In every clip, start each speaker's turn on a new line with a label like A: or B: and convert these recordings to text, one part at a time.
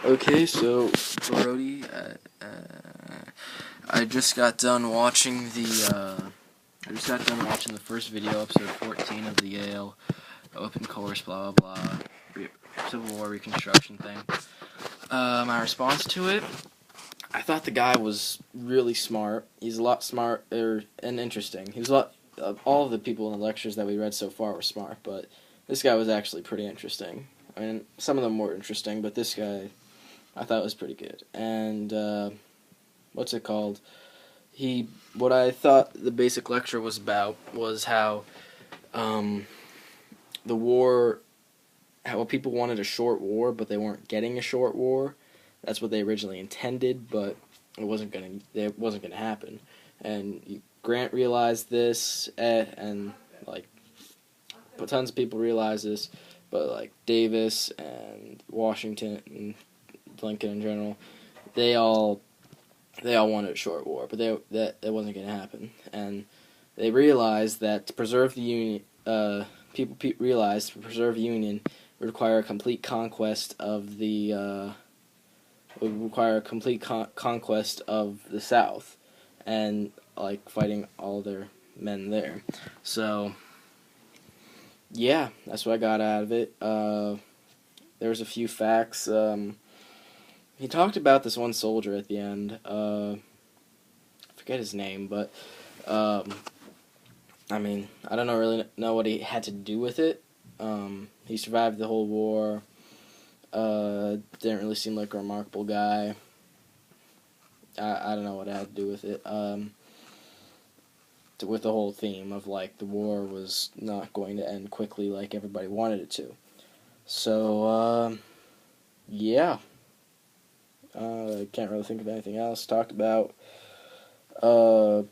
A: Okay, so Brody, I just got done watching the first video, episode 14 of the Yale open course, blah blah blah, Civil War Reconstruction thing. My response to it, I thought the guy was really smart. He's a lot smarter and interesting. He was a lot. All of the people in the lectures that we read so far were smart, but this guy was actually pretty interesting. I mean, some of them were interesting, but this guy I thought was pretty good. And what's it called? What I thought the basic lecture was about was how the war, how people wanted a short war, but they weren't getting a short war. That's what they originally intended, but it wasn't gonna happen. And Grant realized this, and but tons of people realized this, but like Davis and Washington and Lincoln in general, they all wanted a short war, but that wasn't going to happen, and they realized that to preserve the Union, realized to preserve the Union would require a complete conquest of the conquest of the South, and like fighting all their men there. So yeah, that's what I got out of it. There was a few facts. He talked about this one soldier at the end. I forget his name, but I mean, I don't really know what he had to do with it. He survived the whole war. Didn't really seem like a remarkable guy. I don't know what it had to do with it. With the whole theme of like the war was not going to end quickly like everybody wanted it to. So yeah. I can't really think of anything else. Talked about how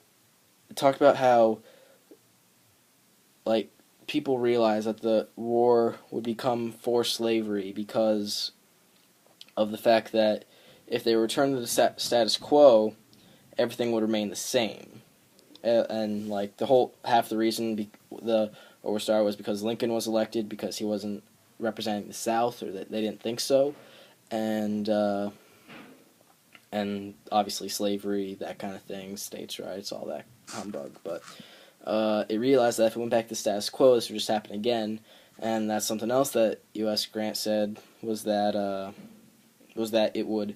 A: like people realized that the war would become forced slavery because of the fact that if they returned to the status quo, everything would remain the same. And like the whole half the reason the war started was because Lincoln was elected because he wasn't representing the South, or that they didn't think so, and obviously slavery, that kind of thing, states' rights, all that humbug. But it realized that if it went back to the status quo, this would just happen again. And that's something else that U.S. Grant said was that it would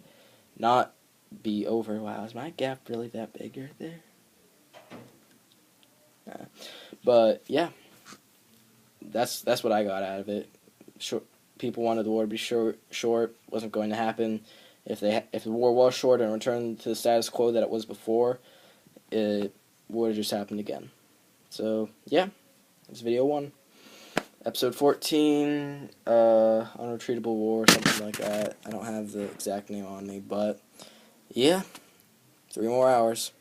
A: not be over. Wow, is my gap really that big right there? But yeah, that's what I got out of it. People wanted the war to be short. Wasn't going to happen. If the war was short and returned to the status quo that it was before, it would have just happened again. So yeah, that's video 1. Episode 14, Unretreatable War, something like that. I don't have the exact name on me, but yeah, 3 more hours.